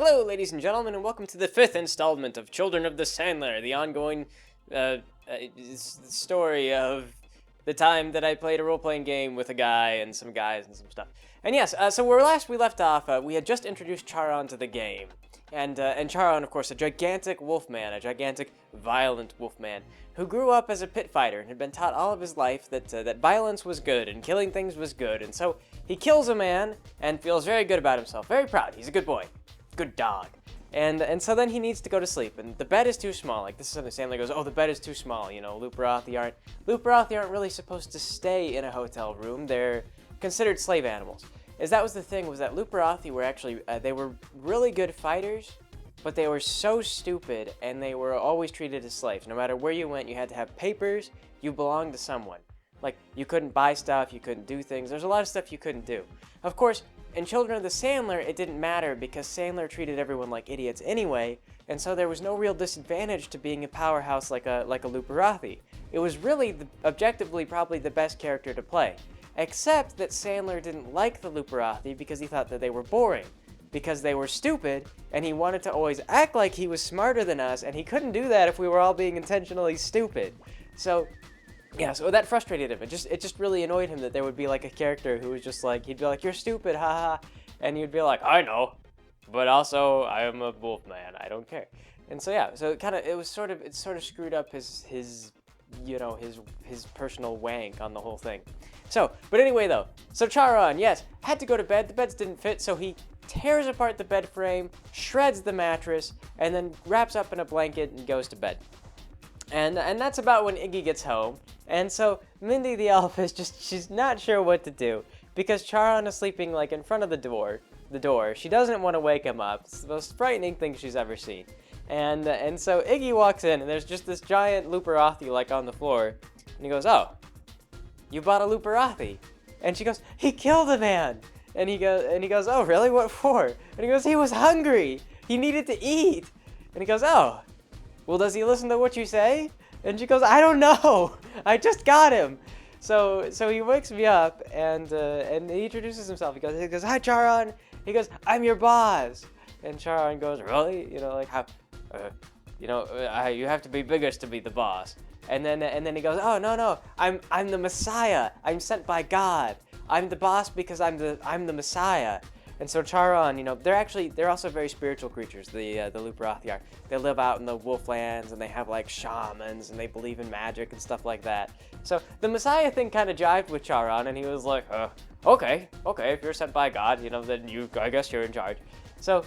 Hello, ladies and gentlemen, and welcome to the 5th installment of Children of the Sandler, the ongoing story of the time that I played a role-playing game with a guy and some guys and some stuff. And yes, so where last we left off, we had just introduced Charon to the game. And Charon, of course, a gigantic wolfman, a gigantic, violent wolfman, who grew up as a pit fighter and had been taught all of his life that violence was good and killing things was good. And so he kills a man and feels very good about himself, very proud. He's a good boy. Good dog. And so then he needs to go to sleep, and the bed is too small. Like, this is something Sandler goes, oh, the bed is too small, you know, luparathi aren't really supposed to stay in a hotel room. They're considered slave animals. As that was the thing, was that luparathi were actually, they were really good fighters, but they were so stupid, and they were always treated as slaves. No matter where you went, you had to have papers, you belonged to someone. Like, you couldn't buy stuff, you couldn't do things, there's a lot of stuff you couldn't do. Of course, in Children of the Sandler, it didn't matter because Sandler treated everyone like idiots anyway, and so there was no real disadvantage to being a powerhouse like a luparathi. It was really, objectively, probably the best character to play. Except that Sandler didn't like the luparathi because he thought that they were boring. Because they were stupid, and he wanted to always act like he was smarter than us, and he couldn't do that if we were all being intentionally stupid. So, yeah, so that frustrated him. It just really annoyed him that there would be like a character who was just like, he'd be like, you're stupid, haha, and you'd be like, I know, but also I am a wolf man, I don't care. And so yeah, so it sort of screwed up his you know, his personal wank on the whole thing. So, but anyway though, so Charon, yes, had to go to bed. The beds didn't fit, so he tears apart the bed frame, shreds the mattress, and then wraps up in a blanket and goes to bed. And that's about when Iggy gets home. And so Mindy the elf is she's not sure what to do because Charon is sleeping like in front of the door. She doesn't want to wake him up. It's the most frightening thing she's ever seen. And so Iggy walks in and there's just this giant luparathi like on the floor. And he goes, oh, you bought a luparathi? And she goes, he killed a man. And he goes, oh really, what for? And he goes, he was hungry. He needed to eat. And he goes, oh, well, does he listen to what you say? And she goes, I don't know. I just got him. So he wakes me up and he introduces himself. He goes, hi, Charon. He goes, I'm your boss. And Charon goes, really? You know, like how, you have to be biggest to be the boss. And then he goes, oh, no, I'm the Messiah. I'm sent by God. I'm the boss because I'm the Messiah. And so Charon, you know, they're also very spiritual creatures, the luparathi are. They live out in the wolflands, and they have, like, shamans, and they believe in magic and stuff like that. So the Messiah thing kind of jived with Charon, and he was like, okay, if you're sent by God, you know, then I guess you're in charge. So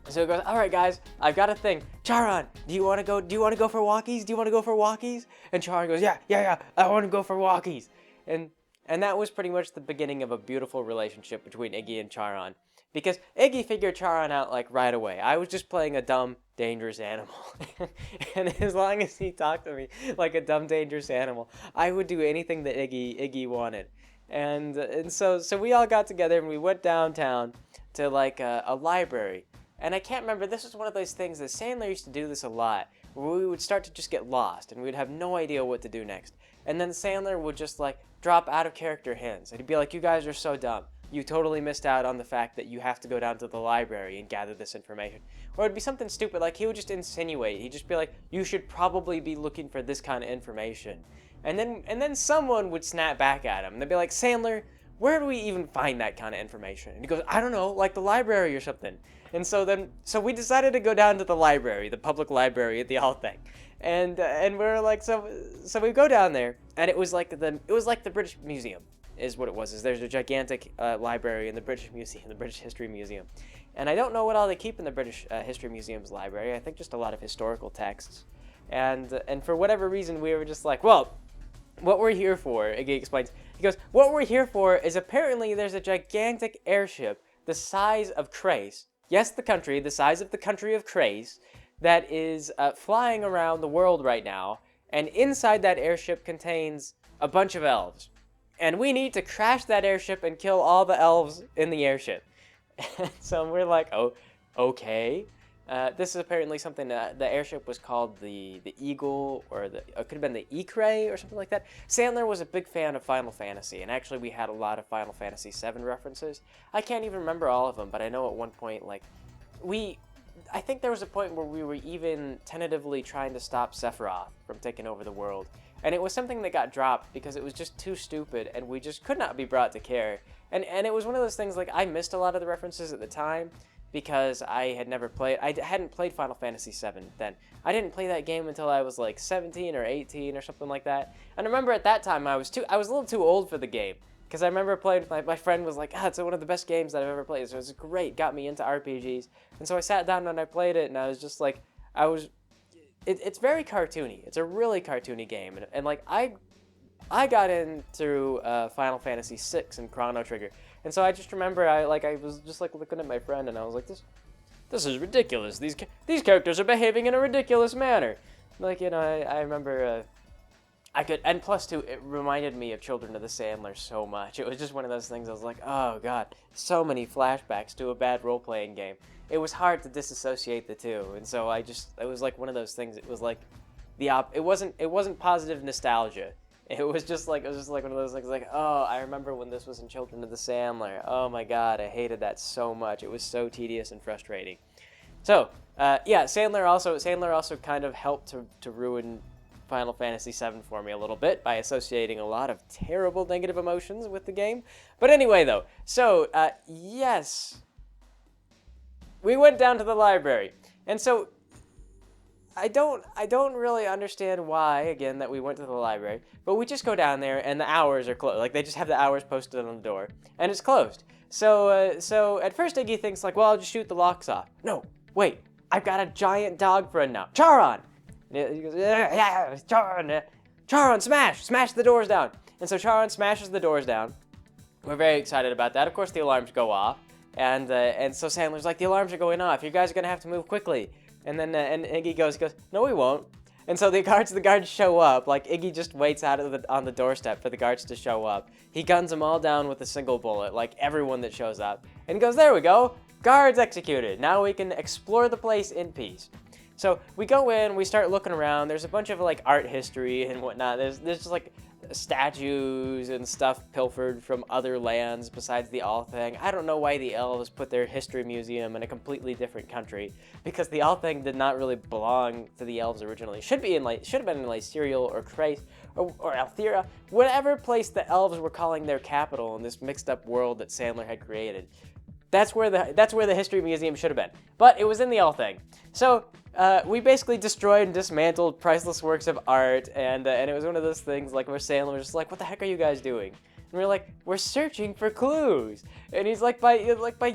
he goes, all right, guys, I've got a thing. Charon, do you want to go for walkies? And Charon goes, yeah, I want to go for walkies. And that was pretty much the beginning of a beautiful relationship between Iggy and Charon. Because Iggy figured Charon out, like, right away. I was just playing a dumb, dangerous animal. And as long as he talked to me like a dumb, dangerous animal, I would do anything that Iggy wanted. And so we all got together and we went downtown to, like, a library. And I can't remember, this was one of those things that Sandler used to do this a lot, where we would start to just get lost and we'd have no idea what to do next. And then Sandler would just, like, drop out of character hints. And he'd be like, you guys are so dumb. You totally missed out on the fact that you have to go down to the library and gather this information. Or it'd be something stupid, like he would just insinuate. He'd just be like, you should probably be looking for this kind of information. And then someone would snap back at him. And they'd be like, Sandler, where do we even find that kind of information? And he goes, I don't know, like the library or something. And so we decided to go down to the library, the public library at the Althang. And we're like, so we go down there, and it was like the British Museum is what it was. Is there's a gigantic library in the British Museum, the British History Museum, and I don't know what all they keep in the British History Museum's library. I think just a lot of historical texts, and for whatever reason we were just like, well, what we're here for, Iggy explains. He goes, what we're here for is apparently there's a gigantic airship the size of Crace. Yes, the size of the country of Crace, that is flying around the world right now, and inside that airship contains a bunch of elves. And we need to crash that airship and kill all the elves in the airship. And so we're like, oh, okay. This is apparently something, the airship was called the Eagle, or it could have been the Ecray, or something like that. Sandler was a big fan of Final Fantasy, and actually we had a lot of Final Fantasy VII references. I can't even remember all of them, but I know at one point, like, I think there was a point where we were even tentatively trying to stop Sephiroth from taking over the world. And it was something that got dropped because it was just too stupid and we just could not be brought to care. And it was one of those things, like, I missed a lot of the references at the time because I hadn't played Final Fantasy VII then. I didn't play that game until I was like 17 or 18 or something like that. And I remember at that time I was a little too old for the game. Because I remember playing with my friend was like, it's one of the best games that I've ever played. So it was great, got me into RPGs. And so I sat down and I played it and I was just like, it's very cartoony. It's a really cartoony game. And like, I got in through Final Fantasy VI and Chrono Trigger. And so I just remember I was just like looking at my friend and I was like, this is ridiculous. These characters are behaving in a ridiculous manner. Like, you know, I remember and plus too, it reminded me of Children of the Sandler so much. It was just one of those things I was like, oh god, so many flashbacks to a bad role-playing game. It was hard to disassociate the two, and so it was like one of those things. It was like it wasn't positive nostalgia. It was just like one of those things like, oh, I remember when this was in Children of the Sandler. Oh my god, I hated that so much. It was so tedious and frustrating. So, yeah, Sandler also kind of helped to ruin Final Fantasy VII for me a little bit by associating a lot of terrible negative emotions with the game. But anyway, though, so, yes, we went down to the library. And so, I don't really understand why, again, that we went to the library, but we just go down there and the hours are closed. Like, they just have the hours posted on the door, and it's closed. So at first Iggy thinks, like, well, I'll just shoot the locks off. No, wait, I've got a giant dog friend now. Charon! And he goes, yeah, Charon, Charon, smash the doors down. And so Charon smashes the doors down. We're very excited about that. Of course, the alarms go off, and so Sandler's like, the alarms are going off. You guys are gonna have to move quickly. And then and Iggy goes, no, we won't. And so the guards show up. Like, Iggy just waits out on the doorstep for the guards to show up. He guns them all down with a single bullet, like everyone that shows up. And he goes, there we go, guards executed. Now we can explore the place in peace. So we go in, we start looking around. There's a bunch of like art history and whatnot. There's just like statues and stuff pilfered from other lands besides the Althang. I don't know why the elves put their history museum in a completely different country, because the Althang did not really belong to the elves originally. Should have been in Lycerial or Thrace or Althera, whatever place the elves were calling their capital in this mixed up world that Sandler had created. That's where the history museum should have been, but it was in the Althang. So we basically destroyed and dismantled priceless works of art, and it was one of those things like where Sandler was just like, "What the heck are you guys doing?" And we're like, "We're searching for clues." And he's like, by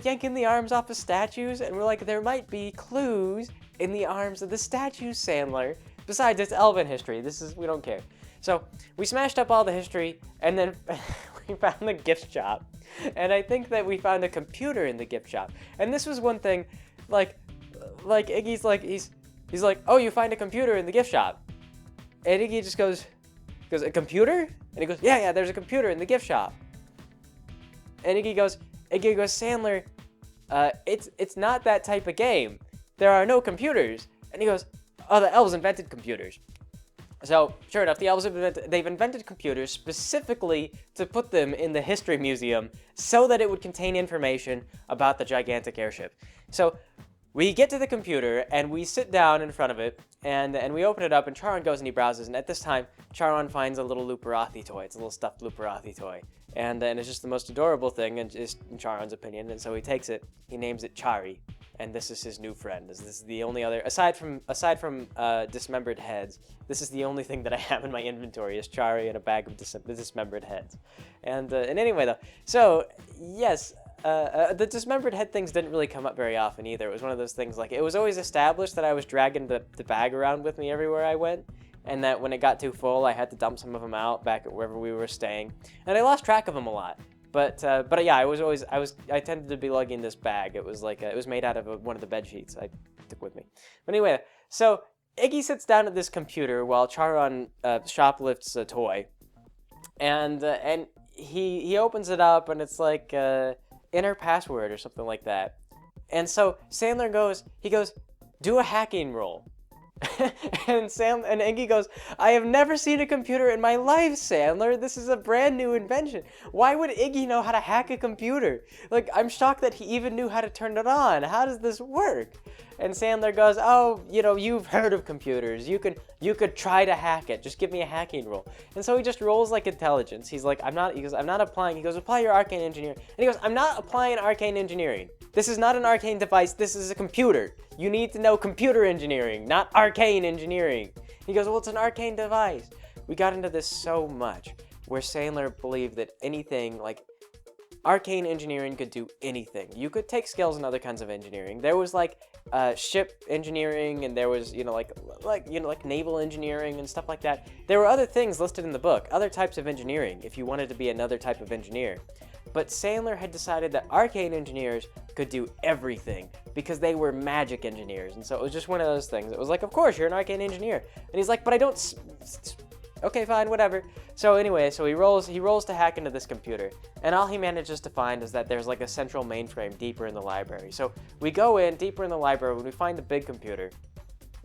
yanking the arms off of statues, and we're like, "There might be clues in the arms of the statues, Sandler. Besides, it's elven history. We don't care." So we smashed up all the history, and then we found the gift shop. And I think that we found a computer in the gift shop. And this was one thing, like Iggy's like, he's like, oh, you find a computer in the gift shop. And Iggy just goes, a computer? And he goes, yeah, there's a computer in the gift shop. And Iggy goes, Sandler, it's not that type of game. There are no computers. And he goes, oh, the elves invented computers. So, sure enough, the elves they've invented computers specifically to put them in the history museum so that it would contain information about the gigantic airship. So, we get to the computer, and we sit down in front of it, and we open it up, and Charon goes and he browses, and at this time, Charon finds a little luparathi toy. It's a little stuffed luparathi toy. And it's just the most adorable thing, and just in Charon's opinion, and so he takes it, he names it Chari, and this is his new friend. This is the only other, aside from dismembered heads, this is the only thing that I have in my inventory is Chari and a bag of dismembered heads. And anyway though, so yes, the dismembered head things didn't really come up very often either. It was one of those things, like, it was always established that I was dragging the bag around with me everywhere I went, and that when it got too full, I had to dump some of them out back at wherever we were staying. And I lost track of them a lot. But yeah, I tended to be lugging this bag. It was like, it was made out of one of the bed sheets I took with me. But anyway, so Iggy sits down at this computer while Charon shoplifts a toy. And he opens it up, and it's like, inner password or something like that. And so Sandler goes, do a hacking roll. and Iggy goes, I have never seen a computer in my life, Sandler. This is a brand new invention. Why would Iggy know how to hack a computer? Like, I'm shocked that he even knew how to turn it on. How does this work? And Sandler goes, oh, you know, you've heard of computers. You could try to hack it. Just give me a hacking roll. And so he just rolls like intelligence. He's like, I'm not applying. He goes, apply your arcane engineering. And he goes, I'm not applying arcane engineering. This is not an arcane device. This is a computer. You need to know computer engineering, not arcane engineering. He goes, well, it's an arcane device. We got into this so much where Sandler believed that anything, like, arcane engineering could do anything. You could take skills in other kinds of engineering. There was like ship engineering, and there was like naval engineering and stuff like that. There were other things listed in the book, other types of engineering if you wanted to be another type of engineer. But Sandler had decided that arcane engineers could do everything because they were magic engineers, and so it was just one of those things. It was like, of course you're an arcane engineer, and he's like, but I don't. Okay, fine, whatever. So anyway, so he rolls to hack into this computer, and all he manages to find is that there's like a central mainframe deeper in the library. So we go in deeper in the library when we find the big computer,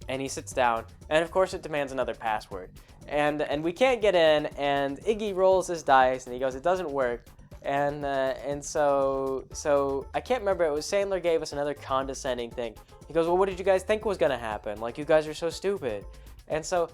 and he sits down, and of course it demands another password, and we can't get in, and Iggy rolls his dice, and he goes, it doesn't work, and so I can't remember. It was Sandler gave us another condescending thing. He goes, well, what did you guys think was gonna happen? Like, you guys are so stupid, and so.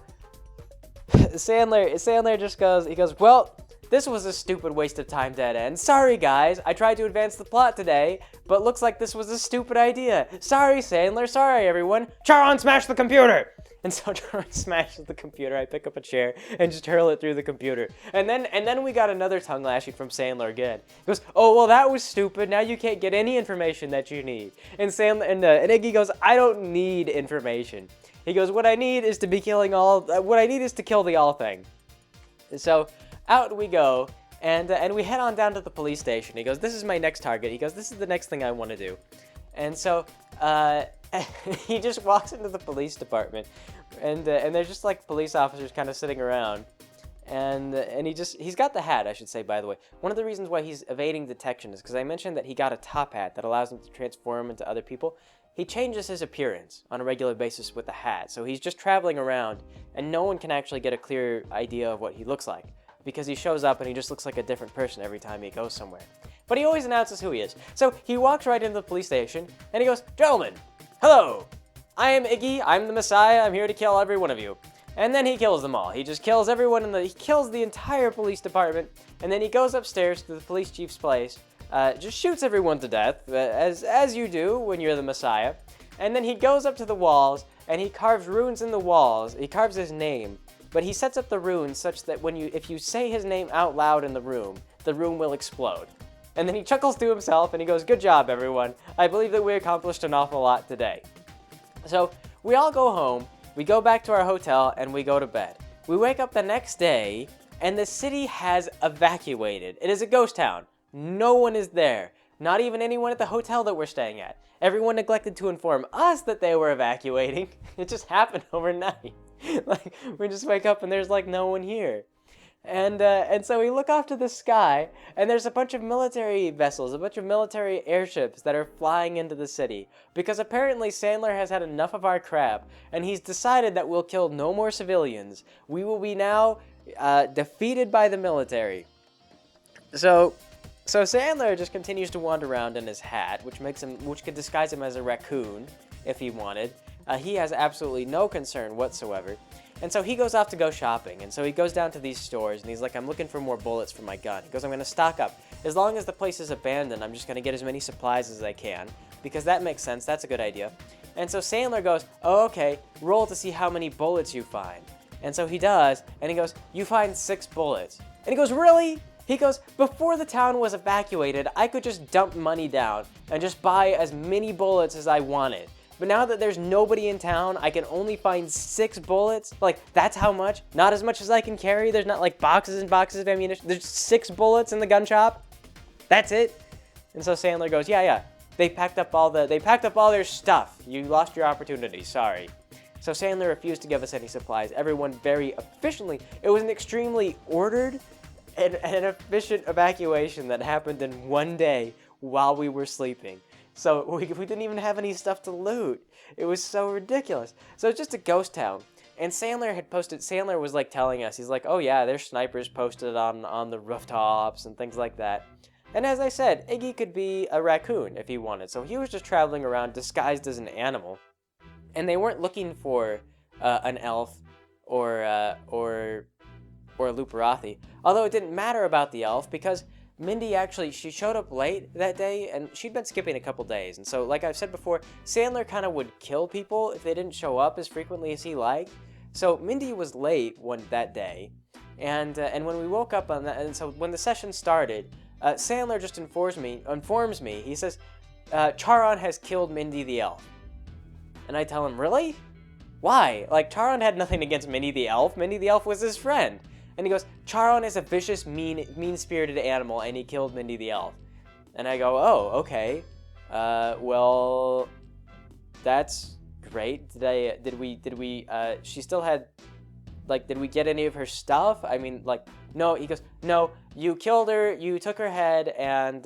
Sandler just goes, he goes, well, this was a stupid waste of time, dead end. Sorry, guys, I tried to advance the plot today, but looks like this was a stupid idea. Sorry, Sandler, sorry, everyone. Charon, smash the computer! And so Charon smashes the computer. I pick up a chair and just hurl it through the computer. And then we got another tongue lashing from Sandler again. He goes, oh, well, that was stupid. Now you can't get any information that you need. And Iggy goes, I don't need information. He goes, what I need is to kill the Althang. So out we go, and we head on down to the police station. He goes, this is my next target. He goes, this is the next thing I want to do. And so he just walks into the police department, and there's just like police officers kind of sitting around. And he's got the hat, I should say, by the way. One of the reasons why he's evading detection is because I mentioned that he got a top hat that allows him to transform into other people. He changes his appearance on a regular basis with the hat, so he's just traveling around, and no one can actually get a clear idea of what he looks like, because he shows up and he just looks like a different person every time he goes somewhere. But he always announces who he is. So he walks right into the police station, and he goes, gentlemen, hello, I am Iggy, I'm the Messiah, I'm here to kill every one of you. And then he kills them all. He just kills everyone he kills the entire police department, and then he goes upstairs to the police chief's place, just shoots everyone to death, as you do when you're the Messiah. And then he goes up to the walls, and he carves runes in the walls. He carves his name, but he sets up the runes such that if you say his name out loud in the room will explode. And then he chuckles to himself, and he goes, good job, everyone. I believe that we accomplished an awful lot today. So we all go home, we go back to our hotel, and we go to bed. We wake up the next day, and the city has evacuated. It is a ghost town. No one is there. Not even anyone at the hotel that we're staying at. Everyone neglected to inform us that they were evacuating. It just happened overnight. Like, we just wake up and there's like no one here. And so we look off to the sky, and there's a bunch of military vessels, a bunch of military airships that are flying into the city. Because apparently Sandler has had enough of our crap, and he's decided that we'll kill no more civilians. We will be now defeated by the military. So Sandler just continues to wander around in his hat, which could disguise him as a raccoon if he wanted. He has absolutely no concern whatsoever. And so he goes off to go shopping, and so he goes down to these stores, and he's like, I'm looking for more bullets for my gun. He goes, I'm going to stock up. As long as the place is abandoned, I'm just going to get as many supplies as I can, because that makes sense. That's a good idea. And so Sandler goes, oh, okay, roll to see how many bullets you find. And so he does, and he goes, you find 6 bullets. And he goes, really? He goes, before the town was evacuated, I could just dump money down and just buy as many bullets as I wanted. But now that there's nobody in town, I can only find 6 bullets. Like, that's how much? Not as much as I can carry. There's not like boxes and boxes of ammunition. There's 6 bullets in the gun shop. That's it. And so Sandler goes, yeah. They packed up all their stuff. You lost your opportunity. Sorry. So Sandler refused to give us any supplies. Everyone very efficiently. It was an extremely ordered and efficient evacuation that happened in one day while we were sleeping. So we didn't even have any stuff to loot. It was so ridiculous. So it's just a ghost town. And Sandler was like telling us, he's like, oh yeah, there's snipers posted on the rooftops and things like that. And as I said, Iggy could be a raccoon if he wanted. So he was just traveling around disguised as an animal. And they weren't looking for an elf or a luparathi. Although it didn't matter about the elf because Mindy actually, she showed up late that day and she'd been skipping a couple days. And so, like I've said before, Sandler kind of would kill people if they didn't show up as frequently as he liked. So Mindy was late that day. And when we woke up on that, and so when the session started, Sandler just informs me, he says, Charon has killed Mindy the elf. And I tell him, really? Why? Like, Charon had nothing against Mindy the elf. Mindy the elf was his friend. And he goes, Charon is a vicious, mean-spirited animal, and he killed Mindy the elf. And I go, oh, okay. Well, that's great. She still had, like, did we get any of her stuff? I mean, like, no. He goes, no, you killed her, you took her head, and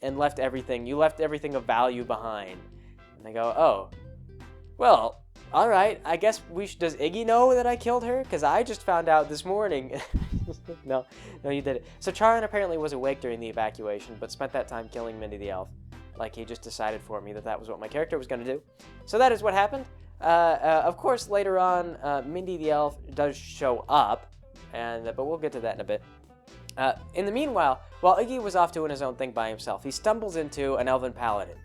left everything. You left everything of value behind. And I go, oh, well, all right, I guess does Iggy know that I killed her? Because I just found out this morning. No, you did it. So Charon apparently was awake during the evacuation, but spent that time killing Mindy the elf. Like, he just decided for me that was what my character was going to do. So that is what happened. Of course, later on, Mindy the elf does show up, but we'll get to that in a bit. In the meanwhile, while Iggy was off doing his own thing by himself, he stumbles into an elven paladin.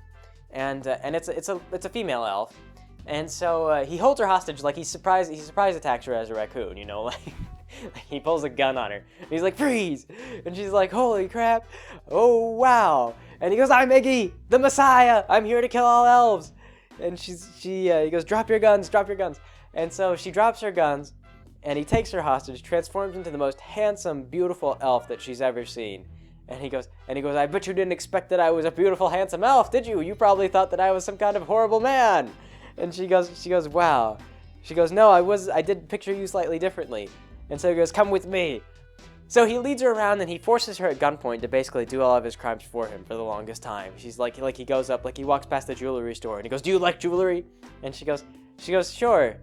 And it's a female elf. And so he holds her hostage, like he surprise attacks her as a raccoon, you know, like he pulls a gun on her. And he's like, freeze! And she's like, holy crap! Oh wow! And he goes, I'm Iggy, the Messiah. I'm here to kill all elves. And he goes, drop your guns, drop your guns. And so she drops her guns, and he takes her hostage, transforms into the most handsome, beautiful elf that she's ever seen. And he goes, I bet you didn't expect that I was a beautiful, handsome elf, did you? You probably thought that I was some kind of horrible man. And she goes, wow. She goes, no, I did picture you slightly differently. And so he goes, come with me. So he leads her around and he forces her at gunpoint to basically do all of his crimes for him for the longest time. She's like he goes up, like he walks past the jewelry store and he goes, do you like jewelry? And she goes, sure.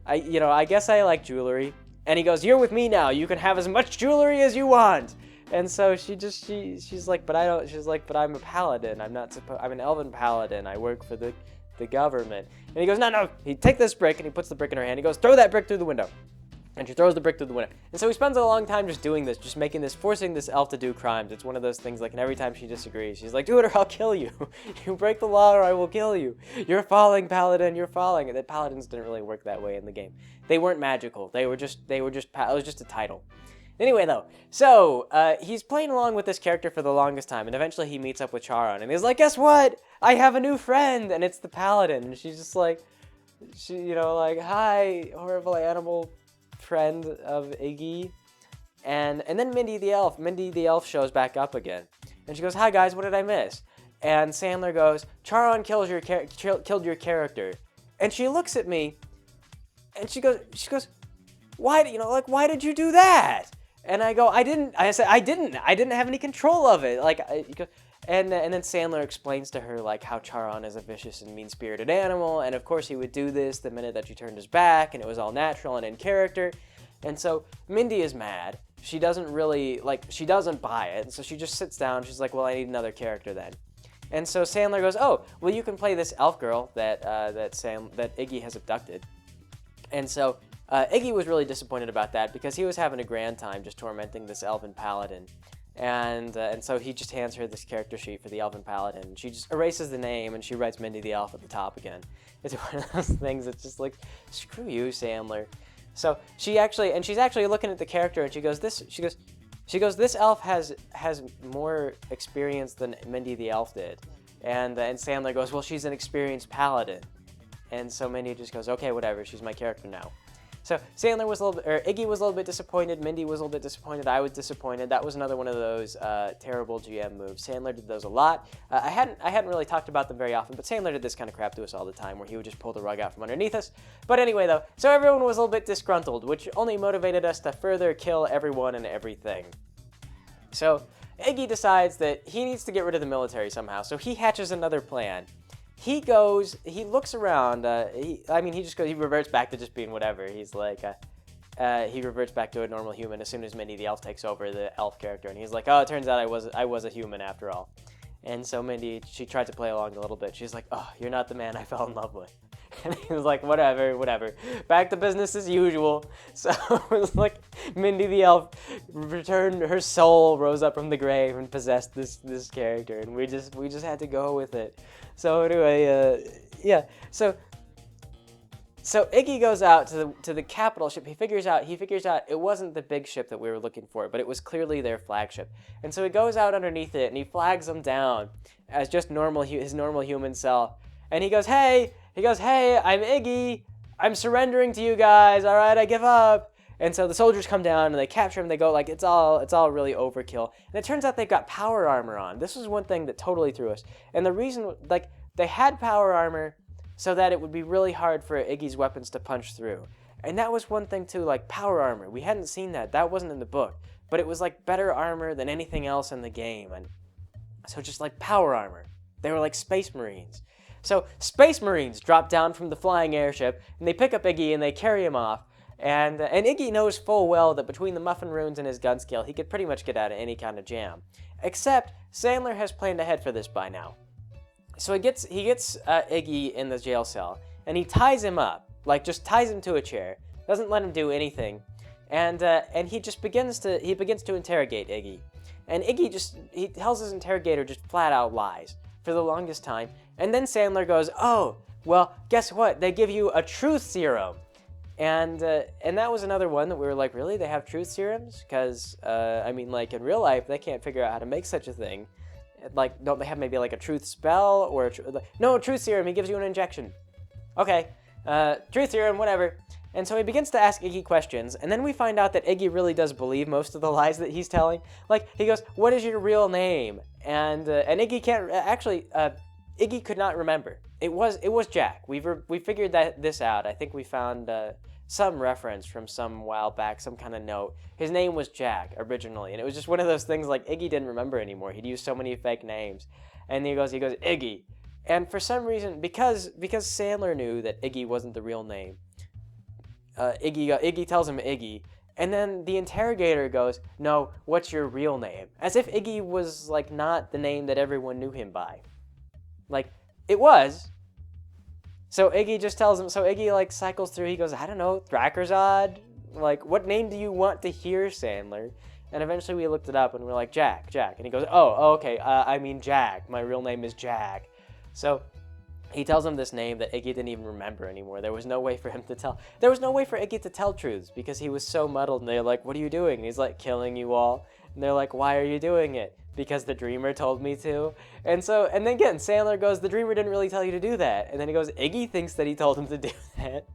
I guess I like jewelry. And he goes, you're with me now. You can have as much jewelry as you want. And so she's like, but I'm a paladin. I'm an elven paladin. I work for the government. And he goes, no. He takes this brick and he puts the brick in her hand. He goes, throw that brick through the window. And she throws the brick through the window. And so he spends a long time just doing this, just forcing this elf to do crimes. It's one of those things, like, and every time she disagrees, she's like, do it or I'll kill you. You break the law or I will kill you. You're falling, paladin, you're falling. And the paladins didn't really work that way in the game. They weren't magical. It was just a title. Anyway, though, so he's playing along with this character for the longest time, and eventually he meets up with Charon, and he's like, guess what? I have a new friend, and it's the paladin. And she's just like, hi, horrible animal friend of Iggy. And then Mindy the elf shows back up again. And she goes, hi guys, what did I miss? And Sandler goes, Charon killed your character. And she looks at me, and she goes, why did you do that? And I go, I didn't have any control of it. And then Sandler explains to her, like, how Charon is a vicious and mean-spirited animal, and of course he would do this the minute that she turned his back, and it was all natural and in character. And so Mindy is mad. She doesn't buy it, and so she just sits down. She's like, well, I need another character then. And so Sandler goes, oh, well, you can play this elf girl that Iggy has abducted. And so Iggy was really disappointed about that because he was having a grand time just tormenting this elven paladin. And so he just hands her this character sheet for the elven paladin. She just erases the name and she writes Mindy the elf at the top again. It's one of those things that's just like, screw you, Sandler. So she's actually looking at the character and she goes, this elf has more experience than Mindy the elf did. And Sandler goes, well, she's an experienced paladin. And so Mindy just goes, okay, whatever, she's my character now. So Iggy was a little bit disappointed, Mindy was a little bit disappointed, I was disappointed. That was another one of those terrible GM moves. Sandler did those a lot. I hadn't really talked about them very often, but Sandler did this kind of crap to us all the time, where he would just pull the rug out from underneath us. But anyway, though, so everyone was a little bit disgruntled, which only motivated us to further kill everyone and everything. So Iggy decides that he needs to get rid of the military somehow, so he hatches another plan. He looks around, he reverts back to just being whatever. He's like, he reverts back to a normal human as soon as Mindy the elf takes over, the elf character, and he's like, oh, it turns out I was a human after all. And so Mindy, she tried to play along a little bit. She's like, oh, you're not the man I fell in love with. And he was like, whatever. Back to business as usual. So it was like Mindy the elf returned, her soul rose up from the grave and possessed this character, and we just had to go with it. So anyway, yeah. So Iggy goes out to the capital ship. He figures out it wasn't the big ship that we were looking for, but it was clearly their flagship. And so he goes out underneath it and he flags them down as just his normal human self. And he goes, hey, I'm Iggy. I'm surrendering to you guys. All right, I give up. And so the soldiers come down and they capture him. They go like, it's all really overkill. And it turns out they've got power armor on. This was one thing that totally threw us. And the reason, like, they had power armor so that it would be really hard for Iggy's weapons to punch through. And that was one thing too, like power armor. We hadn't seen that. That wasn't in the book. But it was like better armor than anything else in the game. And so just like power armor. They were like space marines. So space marines drop down from the flying airship and they pick up Iggy and they carry him off. And Iggy knows full well that between the muffin runes and his gun skill, he could pretty much get out of any kind of jam. Except Sandler has planned ahead for this by now. So he gets Iggy in the jail cell, and he ties him up, like just ties him to a chair, doesn't let him do anything, and he just begins to interrogate Iggy, and Iggy he tells his interrogator just flat out lies for the longest time, and then Sandler goes, oh, well, guess what? They give you a truth serum, and that was another one that we were like, really? They have truth serums? Because I mean, like in real life, they can't figure out how to make such a thing. Like, don't they have maybe like a truth spell or no, truth serum, he gives you an injection. Okay, truth serum, whatever. And so he begins to ask Iggy questions, and then we find out that Iggy really does believe most of the lies that he's telling. Like, he goes, what is your real name? And Iggy can't, actually, Iggy could not remember. It was Jack. We figured this out. I think we found some reference from some while back, some kind of note. His name was Jack originally, and it was just one of those things like Iggy didn't remember anymore. He'd used so many fake names, and he goes Iggy, and for some reason, because Sandler knew that Iggy wasn't the real name, Iggy tells him Iggy, and then the interrogator goes, no, what's your real name? As if Iggy was like not the name that everyone knew him by, like it was. So Iggy just tells him, so Iggy like cycles through, he goes, I don't know, Thrakerzod? Like, what name do you want to hear, Sandler? And eventually we looked it up and we're like, Jack. And he goes, oh okay, I mean Jack. My real name is Jack. So he tells him this name that Iggy didn't even remember anymore. There was no way for Iggy to tell truths because he was so muddled, and they're like, what are you doing? And he's like, killing you all. And they're like, why are you doing it? Because the dreamer told me to. And then again, Sandler goes, the dreamer didn't really tell you to do that. And then he goes, Iggy thinks that he told him to do that.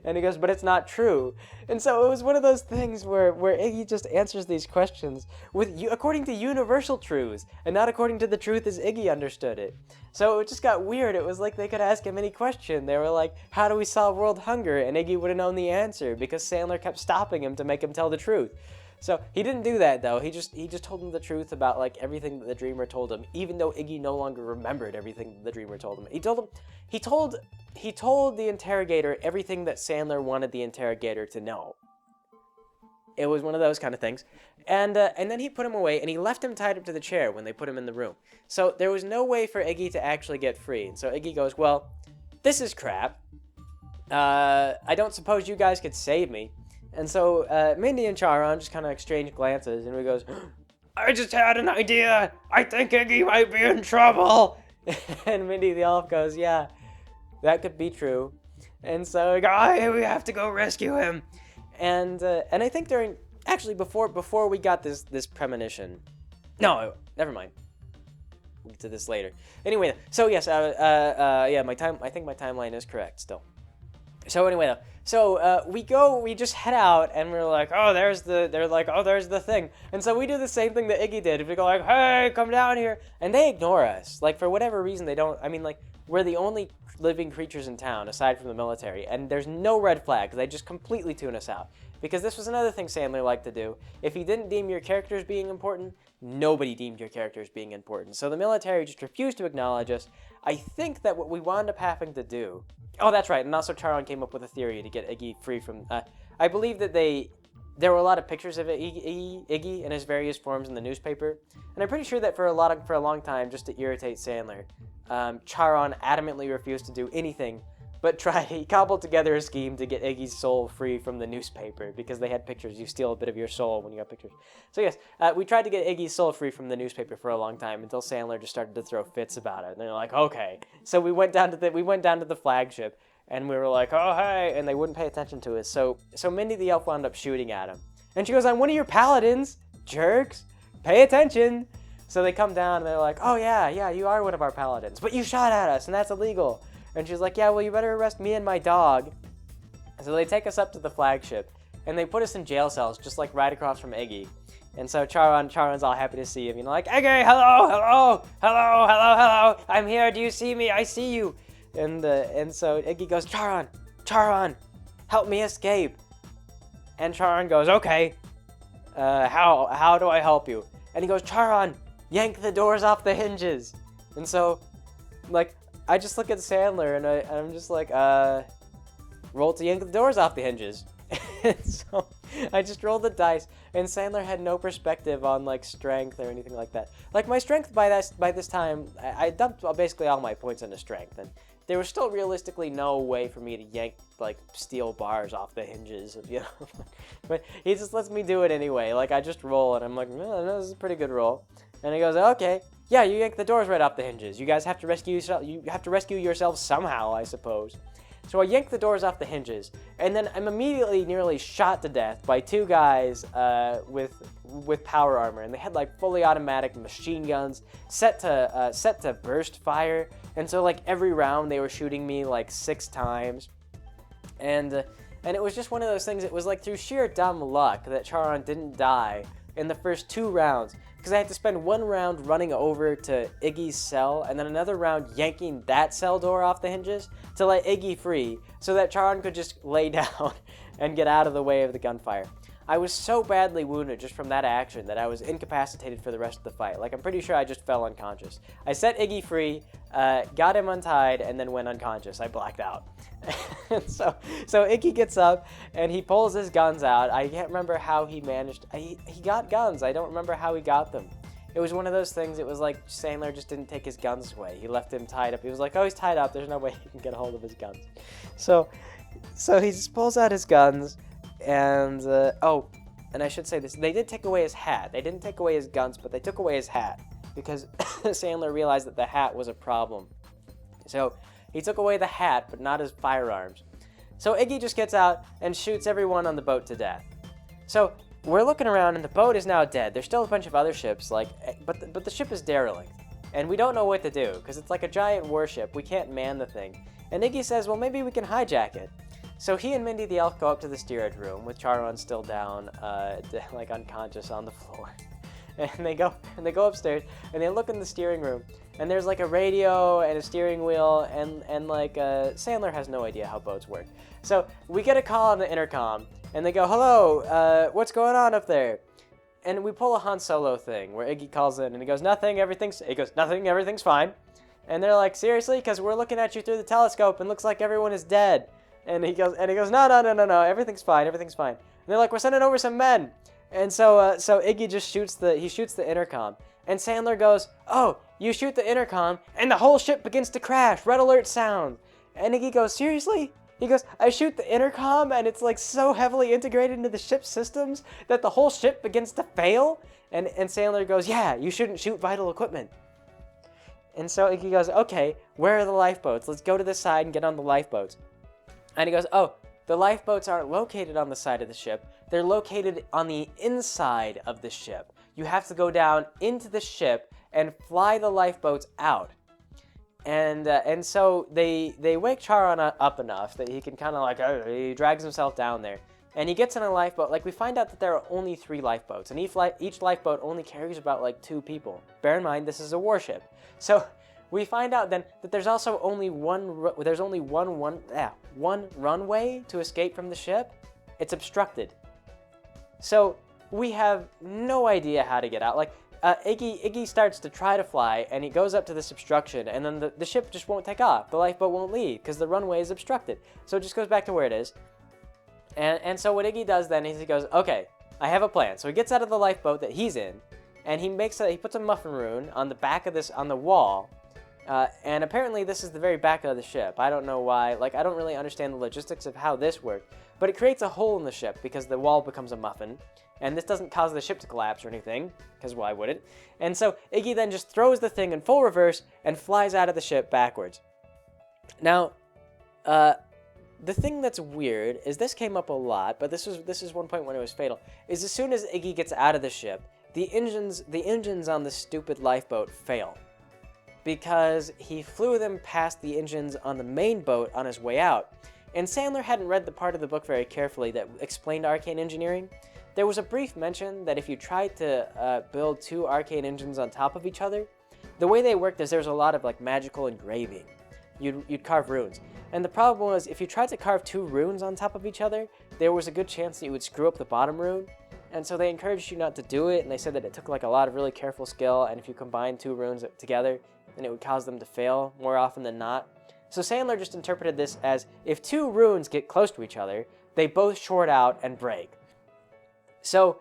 And he goes, but it's not true. And so it was one of those things where Iggy just answers these questions according to universal truths, and not according to the truth as Iggy understood it. So it just got weird. It was like they could ask him any question. They were like, how do we solve world hunger? And Iggy would have known the answer because Sandler kept stopping him to make him tell the truth. So he didn't do that though. He just told him the truth about like everything that the dreamer told him, even though Iggy no longer remembered everything that the dreamer told him. He told the interrogator everything that Sandler wanted the interrogator to know. It was one of those kind of things. And then he put him away, and he left him tied up to the chair when they put him in the room. So there was no way for Iggy to actually get free. And so Iggy goes, well, this is crap. I don't suppose you guys could save me. And so Mindy and Charon just kind of exchange glances, and he goes, I just had an idea. I think Iggy might be in trouble. And Mindy the elf goes, yeah, that could be true. And so we go, we have to go rescue him. And I think before we got this premonition, no, never mind. We'll get to this later. Anyway, so yes, yeah, I think my timeline is correct still. So anyway, though, so we just head out, and we're like, there's the thing. And so we do the same thing that Iggy did. We go like, hey, come down here. And they ignore us. Like, for whatever reason, they don't, I mean, like, we're the only living creatures in town, aside from the military, and there's no red flags. They just completely tune us out. Because this was another thing Sandler liked to do. If he didn't deem your characters being important, nobody deemed your character as being important. So the military just refused to acknowledge us. I think that what we wound up having to do... Oh, that's right, and also Charon came up with a theory to get Iggy free from... I believe that there were a lot of pictures of Iggy in his various forms in the newspaper, and I'm pretty sure that for a long time, just to irritate Sandler, Charon adamantly refused to do anything but he cobbled together a scheme to get Iggy's soul free from the newspaper, because they had pictures. You steal a bit of your soul when you have pictures. So yes, we tried to get Iggy's soul free from the newspaper for a long time until Sandler just started to throw fits about it. And they're like, okay. So we went down to the flagship, and we were like, oh hey, and they wouldn't pay attention to us. So Mindy the elf wound up shooting at him, and she goes, I'm one of your paladins, jerks. Pay attention. So they come down and they're like, oh yeah, you are one of our paladins, but you shot at us, and that's illegal. And she's like, yeah, well, you better arrest me and my dog. So they take us up to the flagship, and they put us in jail cells, just like right across from Iggy. And so Charon's all happy to see him, like, Iggy, hello, I'm here, do you see me? I see you. And so Iggy goes, Charon, help me escape. And Charon goes, okay, how do I help you? And he goes, Charon, yank the doors off the hinges. And so, like, I just look at Sandler, and I'm just like, roll to yank the doors off the hinges. And so I just rolled the dice, and Sandler had no perspective on, like, strength or anything like that. Like, my strength by this time, I dumped basically all my points into strength, and there was still realistically no way for me to yank, like, steel bars off the hinges, But he just lets me do it anyway. Like, I just roll, and I'm like, no, this is a pretty good roll. And he goes, okay. Yeah, you yank the doors right off the hinges. You guys have to rescue yourselves somehow, I suppose. So I yank the doors off the hinges, and then I'm immediately nearly shot to death by two guys with power armor, and they had like fully automatic machine guns set to burst fire. And so like every round they were shooting me like 6 times, and it was just one of those things. It was like through sheer dumb luck that Charon didn't die in the first 2 rounds, because I had to spend 1 round running over to Iggy's cell, and then another round yanking that cell door off the hinges to let Iggy free, so that Charon could just lay down and get out of the way of the gunfire. I was so badly wounded just from that action that I was incapacitated for the rest of the fight. Like, I'm pretty sure I just fell unconscious. I set Iggy free, got him untied, and then went unconscious. I blacked out. so Iggy gets up, and he pulls his guns out. I can't remember how he managed. He got guns. I don't remember how he got them. It was one of those things. It was like Sandler just didn't take his guns away. He left him tied up. He was like, oh, he's tied up. There's no way he can get a hold of his guns. So he just pulls out his guns. And, and I should say this, they did take away his hat. They didn't take away his guns, but they took away his hat, because Sandler realized that the hat was a problem. So he took away the hat, but not his firearms. So Iggy just gets out and shoots everyone on the boat to death. So we're looking around, and the boat is now dead. There's still a bunch of other ships, but the ship is derelict, and we don't know what to do, because it's like a giant warship. We can't man the thing. And Iggy says, well, maybe we can hijack it. So he and Mindy the elf go up to the steerage room with Charon still down, like unconscious on the floor. And they go upstairs, and they look in the steering room, and there's like a radio and a steering wheel, and like Sandler has no idea how boats work. So we get a call on the intercom, and they go, hello, what's going on up there? And we pull a Han Solo thing where Iggy calls in, and he goes, nothing, everything's fine. And they're like, seriously? Because we're looking at you through the telescope, and looks like everyone is dead. And he goes, no, everything's fine. And they're like, we're sending over some men. And so Iggy just shoots the intercom. And Sandler goes, oh, you shoot the intercom, and the whole ship begins to crash. Red alert sound. And Iggy goes, seriously? He goes, I shoot the intercom, and it's like so heavily integrated into the ship's systems that the whole ship begins to fail? And Sandler goes, yeah, you shouldn't shoot vital equipment. And so Iggy goes, okay, where are the lifeboats? Let's go to this side and get on the lifeboats. And he goes, oh, the lifeboats aren't located on the side of the ship. They're located on the inside of the ship. You have to go down into the ship and fly the lifeboats out. And so they wake Charon up enough that he can kind of like, he drags himself down there. And he gets in a lifeboat. Like, we find out that there are only 3 lifeboats. And each lifeboat only carries about, like, 2 people. Bear in mind, this is a warship. So we find out then that there's also only one runway to escape from the ship. It's obstructed. So we have no idea how to get out. Like, Iggy starts to try to fly, and he goes up to this obstruction, and then the ship just won't take off. The lifeboat won't leave because the runway is obstructed. So it just goes back to where it is. And so what Iggy does then is he goes, okay, I have a plan. So he gets out of the lifeboat that he's in, and he puts a muffin rune on the back of on the wall. And apparently this is the very back of the ship. I don't know why. Like, I don't really understand the logistics of how this works. But it creates a hole in the ship because the wall becomes a muffin. And this doesn't cause the ship to collapse or anything, because why would it? And so Iggy then just throws the thing in full reverse and flies out of the ship backwards. Now, the thing that's weird is this came up a lot, but this is one point when it was fatal, is as soon as Iggy gets out of the ship, the engines on the stupid lifeboat fail. Because he flew them past the engines on the main boat on his way out. And Sandler hadn't read the part of the book very carefully that explained arcane engineering. There was a brief mention that if you tried to build two arcane engines on top of each other, the way they worked is there's a lot of like magical engraving. You'd carve runes. And the problem was if you tried to carve two runes on top of each other, there was a good chance that you would screw up the bottom rune. And so they encouraged you not to do it, and they said that it took like a lot of really careful skill, and if you combine two runes together, then it would cause them to fail more often than not. So Sandler just interpreted this as if two runes get close to each other, they both short out and break. So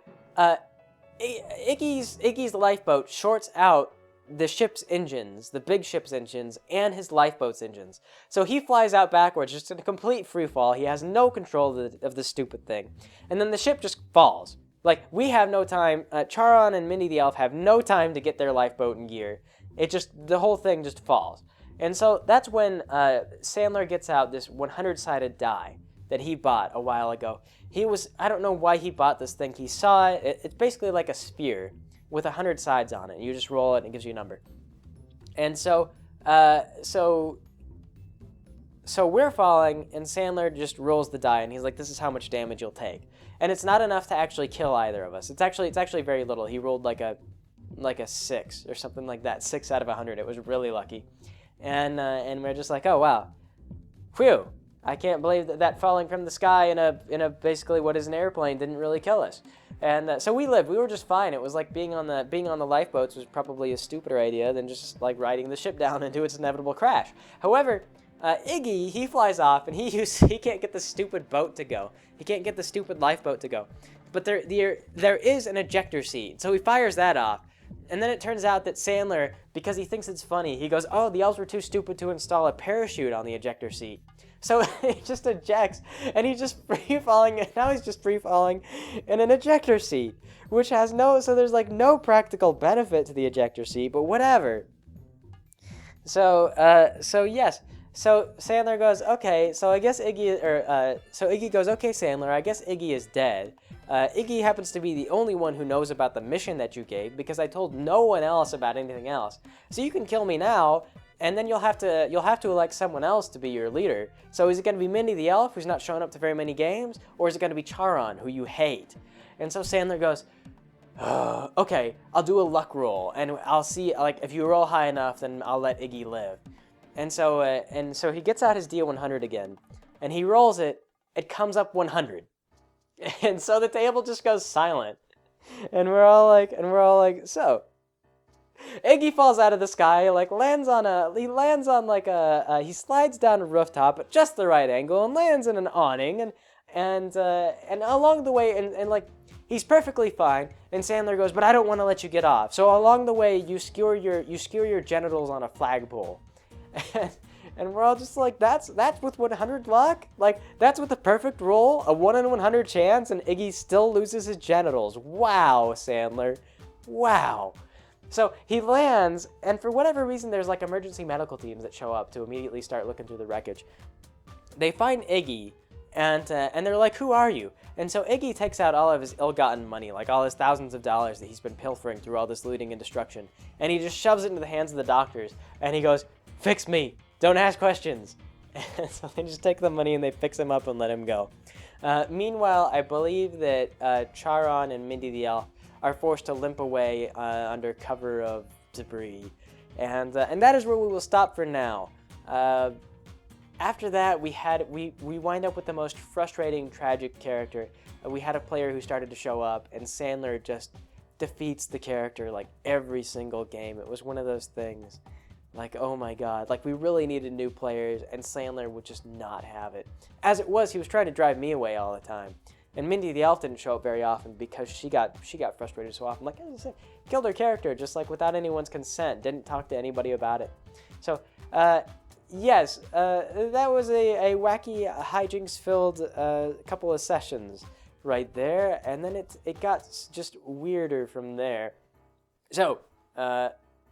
Iggy's lifeboat shorts out the ship's engines, the big ship's engines, and his lifeboat's engines. So he flies out backwards just in a complete free fall. He has no control of the stupid thing. And then the ship just falls. Like, we have no time. Charon and Mindy the Elf have no time to get their lifeboat in gear. The whole thing just falls. And so that's when Sandler gets out this 100-sided die that he bought a while ago. I don't know why he bought this thing. He saw it. It's basically like a sphere with 100 sides on it. You just roll it and it gives you a number. And so we're falling, and Sandler just rolls the die, and he's like, this is how much damage you'll take. And it's not enough to actually kill either of us. It's actually very little. He rolled like a 6 or something like that. 6 out of 100. It was really lucky. And we're just like, oh wow, whew! I can't believe that falling from the sky in a basically what is an airplane didn't really kill us. And so we lived. We were just fine. It was like being on the lifeboats was probably a stupider idea than just like riding the ship down into its inevitable crash. However, Iggy, he flies off and he can't get the stupid boat to go. He can't get the stupid lifeboat to go. But there is an ejector seat, so he fires that off. And then it turns out that Sandler, because he thinks it's funny, he goes, oh, the elves were too stupid to install a parachute on the ejector seat. So he just ejects, and he's just free-falling, and now he's just free-falling in an ejector seat, which has so there's like no practical benefit to the ejector seat, but whatever. So yes. So Sandler goes, okay, so I guess Iggy goes, okay, Sandler, I guess Iggy is dead. Iggy happens to be the only one who knows about the mission that you gave, because I told no one else about anything else. So you can kill me now, and then you'll have to elect someone else to be your leader. So is it going to be Mindy the Elf, who's not showing up to very many games, or is it going to be Charon, who you hate? And so Sandler goes, okay, I'll do a luck roll, and I'll see, like, if you roll high enough, then I'll let Iggy live. And so he gets out his D100 again, and he rolls it. It comes up 100, and so the table just goes silent, and we're all like, so. Iggy falls out of the sky, he slides down a rooftop at just the right angle and lands in an awning, and along the way, and like, he's perfectly fine, and Sandler goes, but I don't want to let you get off. So along the way, you skewer your genitals on a flagpole. And we're all just like, that's with 100 luck? Like, that's with a perfect roll? A 1 in 100 chance, and Iggy still loses his genitals. Wow, Sandler. Wow. So he lands, and for whatever reason, there's like emergency medical teams that show up to immediately start looking through the wreckage. They find Iggy, and they're like, who are you? And so Iggy takes out all of his ill-gotten money, like all his thousands of dollars that he's been pilfering through all this looting and destruction, and he just shoves it into the hands of the doctors, and he goes, fix me, don't ask questions. And so they just take the money and they fix him up and let him go. Meanwhile, I believe that Charon and Mindy the Elf are forced to limp away under cover of debris. And that is where we will stop for now. After that, we wind up with the most frustrating, tragic character. We had a player who started to show up, and Sandler just defeats the character like every single game. It was one of those things. Like, oh my god, like we really needed new players, and Sandler would just not have it. As it was, he was trying to drive me away all the time. And Mindy the elf didn't show up very often because she got frustrated so often. Like, as I said, killed her character just like without anyone's consent. Didn't talk to anybody about it. So, yes, that was a wacky hijinks-filled couple of sessions right there, and then it got just weirder from there. So,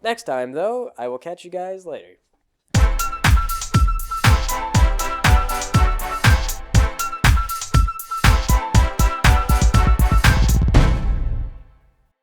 next time, though, I will catch you guys later.